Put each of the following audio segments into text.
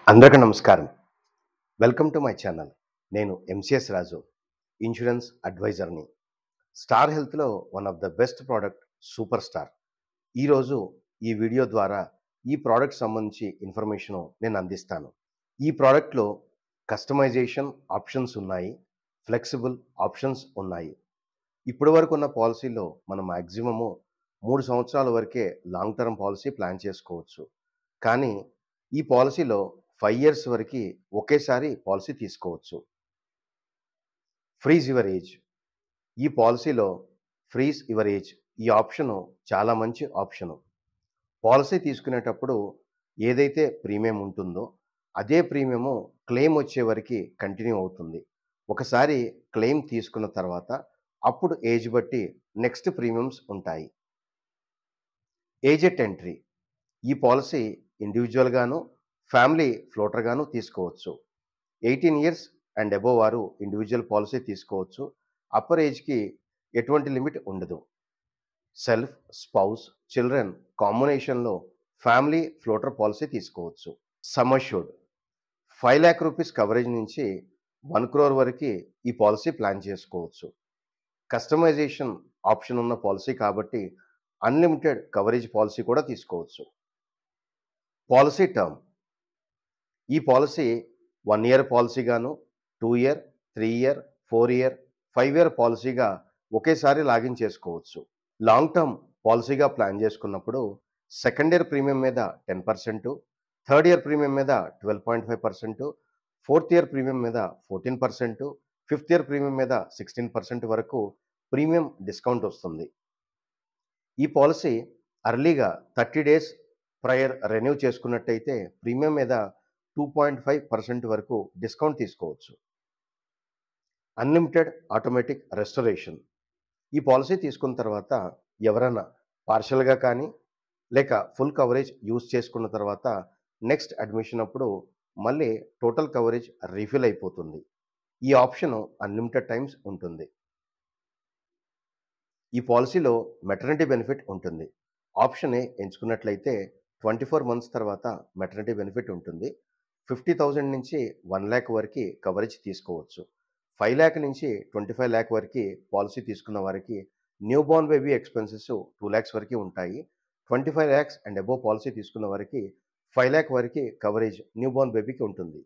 అందరికీ నమస్కారం. Welcome to my channel. నేను ఎంసీఎస్ రాజు, ఇన్స్యూరెన్స్ అడ్వైజర్‌ని. స్టార్ హెల్త్‌లో one of the best product super star. ఈరోజు ఈ వీడియో ద్వారా ఈ ప్రొడక్ట్ సంబంధించి ఇన్ఫర్మేషను నేను అందిస్తాను. ఈ ప్రొడక్ట్‌లో కస్టమైజేషన్ ఆప్షన్స్ ఉన్నాయి. ఫ్లెక్సిబుల్ ఆప్షన్స్ ఉన్నాయి. ఇప్పటి వరకు ఉన్న పాలిసీలో మనం మాక్సిమము 3 సంవత్సరాల వరకే లాంగ్ టర్మ్ పాలిసీ ప్లాన్ చేసుకోవచ్చు. కానీ ఈ పాలిసీలో 5 ఇయర్స్ వరకి ఒకేసారి పాలిసీ తీసుకోవచ్చు. Freeze your age. ఈ పాలిసీలో ఫ్రీజ్ యువర్ ఏజ్ ఈ ఆప్షను చాలా మంచి ఆప్షను. పాలిసీ తీసుకునేటప్పుడు ఏదైతే ప్రీమియం ఉంటుందో అదే ప్రీమియము క్లెయిమ్ వచ్చే వరకి కంటిన్యూ అవుతుంది. ఒకసారి క్లెయిమ్ తీసుకున్న తర్వాత అప్పుడు ఏజ్ బట్టి నెక్స్ట్ ప్రీమియమ్స్ ఉంటాయి. Age at entry. ఈ పాలిసీ ఇండివిడ్యువల్‌గాను, ఫ్యామిలీ ఫ్లోటర్‌గాను తీసుకోవచ్చు. 18 ఇయర్స్ అండ్ అబోవ్ వారు ఇండివిడ్యువల్ పాలిసీ తీసుకోవచ్చు. అప్పర్ ఏజ్‌కి ఎటువంటి లిమిట్ ఉండదు. సెల్ఫ్, స్పౌస్, చిల్డ్రన్ కాంబినేషన్‌లో ఫ్యామిలీ ఫ్లోటర్ పాలిసీ తీసుకోవచ్చు. Sum assured. 5,00,000 రూపీస్ కవరేజ్ నుంచి 1,00,00,000 వరకి ఈ పాలిసీ ప్లాన్ చేసుకోవచ్చు. కస్టమైజేషన్ ఆప్షన్ ఉన్న పాలిసీ కాబట్టి అన్‌లిమిటెడ్ కవరేజ్ పాలిసీ కూడా తీసుకోవచ్చు. Policy term. ఈ policy 1 year పాలిసీగాను, 2 year, 3 year, 4 year, 5 year పాలిసీగా ఒకేసారి లాగిన్ చేసుకోవచ్చు. లాంగ్ టర్మ్ పాలిసీగా ప్లాన్ చేసుకున్నప్పుడు సెకండ్ ఇయర్ ప్రీమియం మీద 10%, థర్డ్ ఇయర్ ప్రీమియం మీద 12.5%, ఫోర్త్ ఇయర్ ప్రీమియం మీద 14%, ఫిఫ్త్ ఇయర్ ప్రీమియం మీద 16% వరకు ప్రీమియం డిస్కౌంట్ వస్తుంది. ఈ పాలిసీ అర్లీగా 30 డేస్ ప్రయర్ రెన్యూ చేసుకున్నట్టయితే ప్రీమియం మీద 2.5% వరకు డిస్కౌంట్ తీసుకోవచ్చు. Unlimited automatic restoration. ఈ పాలిసీ తీసుకున్న తర్వాత ఎవరైనా పార్షియల్‌గా కానీ, లేక ఫుల్ కవరేజ్ యూజ్ చేసుకున్న తర్వాత నెక్స్ట్ అడ్మిషన్ అప్పుడు మళ్ళీ టోటల్ కవరేజ్ రీఫిల్ అయిపోతుంది. ఈ ఆప్షను అన్‌లిమిటెడ్ టైమ్స్ ఉంటుంది. ఈ పాలిసీలో మెటర్నిటీ బెనిఫిట్ ఉంటుంది. ఆప్షన్ ఏ ఎంచుకున్నట్లయితే 24 మంత్స్ తర్వాత మెటర్నిటీ బెనిఫిట్ ఉంటుంది. 50,000 నుంచి 1,00,000 వరకి కవరేజ్ తీసుకోవచ్చు. 5,00,000 నుంచి 25,00,000 వరకి పాలిసీ తీసుకున్న వారికి న్యూ బోర్న్ బేబీ ఎక్స్‌పెన్సెస్ 2,00,000 వరకి ఉంటాయి. 25,00,000 అండ్ అబోవ్ పాలిసీ తీసుకున్న వారికి 5,00,000 వరకి కవరేజ్ న్యూ బోర్న్ బేబీకి ఉంటుంది.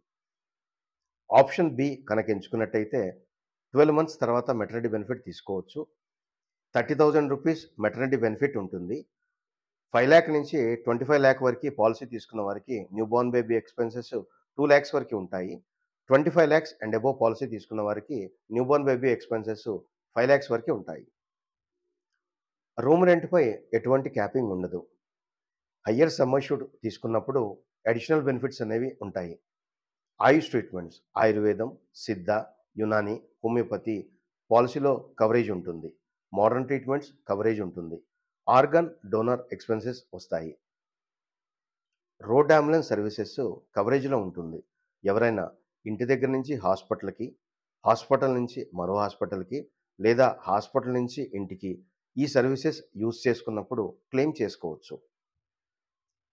ఆప్షన్ బి కనుక ఎంచుకున్నట్టయితే 12 మంత్స్ తర్వాత మెటర్నిటీ బెనిఫిట్ తీసుకోవచ్చు. 30,000 రూపీస్ మెటర్నిటీ బెనిఫిట్ ఉంటుంది. 5,00,000 నుంచి 25,00,000 వరకి పాలిసీ తీసుకున్న వారికి న్యూ బోర్న్ బేబీ ఎక్స్‌పెన్సెస్ 2,00,000 వరకి ఉంటాయి. 25,00,000 అండ్ అబోవ్ పాలిసీ తీసుకున్న వారికి న్యూ బోర్న్ బేబీ ఎక్స్‌పెన్సెస్ 5,00,000 వరకి ఉంటాయి. రూమ్ రెంట్‌పై ఎటువంటి క్యాపింగ్ ఉండదు. హయ్యర్ సమ్ అష్యూర్డ్ తీసుకున్నప్పుడు అడిషనల్ బెనిఫిట్స్ అనేవి ఉంటాయి. ఆయుష్ ట్రీట్మెంట్స్, ఆయుర్వేదం, సిద్ధ, యునాని, హోమియోపతి పాలిసీలో కవరేజ్ ఉంటుంది. మోడర్న్ ట్రీట్మెంట్స్ కవరేజ్ ఉంటుంది. ఆర్గాన్ డోనర్ ఎక్స్‌పెన్సెస్ వస్తాయి. రోడ్ అంబులెన్స్ సర్వీసెస్ కవరేజ్‌లో ఉంటుంది. ఎవరైనా ఇంటి దగ్గర నుంచి హాస్పిటల్‌కి, హాస్పిటల్ నుంచి మరో హాస్పిటల్‌కి లేదా హాస్పిటల్ నుంచి ఇంటికి ఈ సర్వీసెస్ యూజ్ చేసుకున్నప్పుడు క్లెయిమ్ చేసుకోవచ్చు.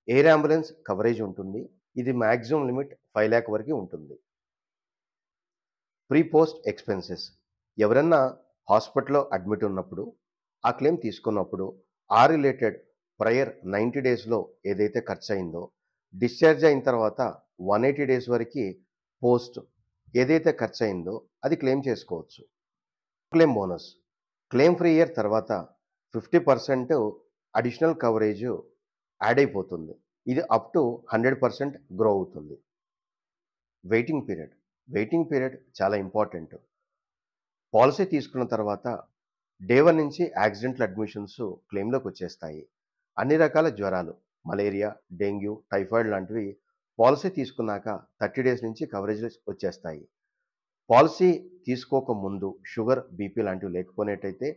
ఎయిర్ అంబులెన్స్ కవరేజ్ ఉంటుంది. ఇది మాక్సిమం లిమిట్ 5,00,000 వరకు ఉంటుంది. Pre post expenses. ఎవరన్నా హాస్పిటల్‌లో అడ్మిట్ ఉన్నప్పుడు, ఆ క్లెయిమ్ తీసుకున్నప్పుడు ఆ రిలేటెడ్ ప్రయర్ 90 డేస్‌లో ఏదైతే ఖర్చయిందో, డిశ్చార్జ్ అయిన తర్వాత 180 డేస్ వరకి పోస్ట్ ఏదైతే ఖర్చయిందో అది క్లెయిమ్ చేసుకోవచ్చు. Claim bonus. Claim free year తర్వాత 50% అడిషనల్ కవరేజ్ యాడ్ అయిపోతుంది. ఇది అప్ టు 100% గ్రో అవుతుంది. Waiting period. వెయిటింగ్ పీరియడ్ చాలా ఇంపార్టెంట్. పాలిసీ తీసుకున్న తర్వాత డే 1 నుంచి యాక్సిడెంటల్ అడ్మిషన్స్ క్లెయిమ్‌లోకి వచ్చేస్తాయి. అన్ని రకాల జ్వరాలు, మలేరియా, డెంగ్యూ, టైఫాయిడ్ లాంటివి పాలిసీ తీసుకున్నాక 30 డేస్ నుంచి కవరేజెస్ వచ్చేస్తాయి. పాలిసీ తీసుకోక ముందు షుగర్, బీపీ లాంటివి లేకపోయినట్టయితే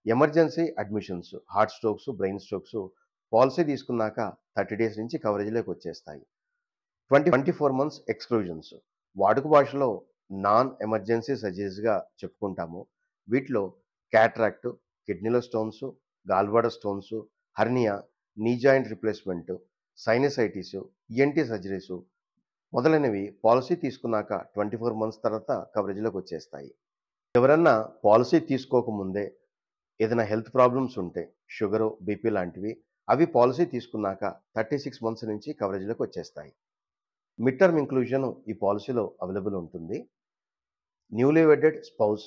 emergency admissions, heart strokes, brain strokes policy తీసుకున్నాక 30 డేస్ నుంచి కవరేజ్‌లోకి వచ్చేస్తాయి. 24 మంత్స్ ఎక్స్‌క్లూజన్స్. వాడుక భాషలో నాన్ ఎమర్జెన్సీ సర్జరీస్‌గా చెప్పుకుంటాము. వీటిలో క్యాట్రాక్ట్, కిడ్నీలో stones, gall bladder stones, hernia, knee joint replacement, sinusitis, ENT surgeries మొదలైనవి పాలసీ తీసుకున్నాక 24 మంత్స్ తర్వాత కవరేజ్‌లోకి వచ్చేస్తాయి. ఎవరన్నా పాలసీ తీసుకోకముందే ఏదైనా హెల్త్ ప్రాబ్లమ్స్ ఉంటే షుగరు, బీపీ లాంటివి అవి పాలసీ తీసుకున్నాక 36 మంత్స్ నుంచి కవరేజ్‌లోకి వచ్చేస్తాయి. మిడ్ టర్మ్ ఇంక్లూజన్ ఈ పాలిసీలో అవైలబుల్ ఉంటుంది. న్యూలీ వెడ్డెడ్ స్పౌస్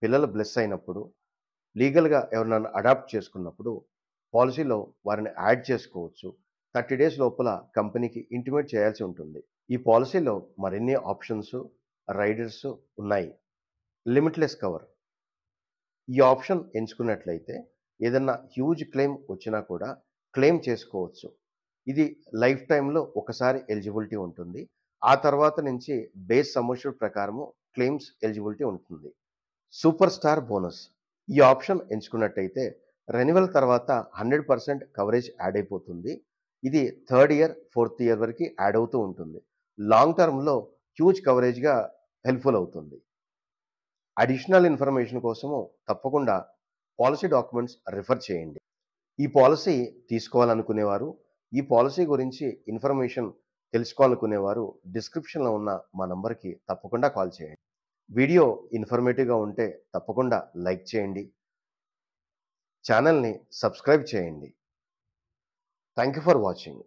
పిల్లలు బ్లెస్ అయినప్పుడు, లీగల్‌గా ఎవరినైనా అడాప్ట్ చేసుకున్నప్పుడు పాలిసీలో వారిని యాడ్ చేసుకోవచ్చు. 30 డేస్ లోపల కంపెనీకి ఇంటిమేట్ చేయాల్సి ఉంటుంది. ఈ పాలిసీలో మరిన్ని ఆప్షన్స్, రైడర్స్ ఉన్నాయి. Limitless cover. ఈ ఆప్షన్ ఎంచుకున్నట్లయితే ఏదన్నా హ్యూజ్ క్లెయిమ్ వచ్చినా కూడా క్లెయిమ్ చేసుకోవచ్చు. ఇది లైఫ్ టైమ్‌లో ఒకసారి ఎలిజిబిలిటీ ఉంటుంది. ఆ తర్వాత నుంచి బేస్ సమ్ అష్యూర్డ్ ప్రకారము క్లెయిమ్స్ ఎలిజిబిలిటీ ఉంటుంది. Super star bonus. ఈ ఆప్షన్ ఎంచుకున్నట్టయితే రెన్యువల్ తర్వాత 100% కవరేజ్ యాడ్ అయిపోతుంది. ఇది థర్డ్ ఇయర్, ఫోర్త్ ఇయర్ వరకి యాడ్ అవుతూ ఉంటుంది. లాంగ్ టర్మ్‌లో హ్యూజ్ కవరేజ్‌గా హెల్ప్‌ఫుల్ అవుతుంది. అడిషనల్ ఇన్ఫర్మేషన్ కోసము తప్పకుండా పాలిసీ డాక్యుమెంట్స్ రిఫర్ చేయండి. ఈ పాలిసీ తీసుకోవాలనుకునేవారు, ఈ పాలిసీ గురించి ఇన్ఫర్మేషన్ తెలుసుకోవాలనుకునేవారు డిస్క్రిప్షన్‌లో ఉన్న మా నంబర్‌కి తప్పకుండా కాల్ చేయండి. వీడియో ఇన్ఫర్మేటివ్‌గా ఉంటే తప్పకుండా లైక్ చేయండి. ఛానల్‌ని సబ్స్క్రైబ్ చేయండి. Thank you for watching.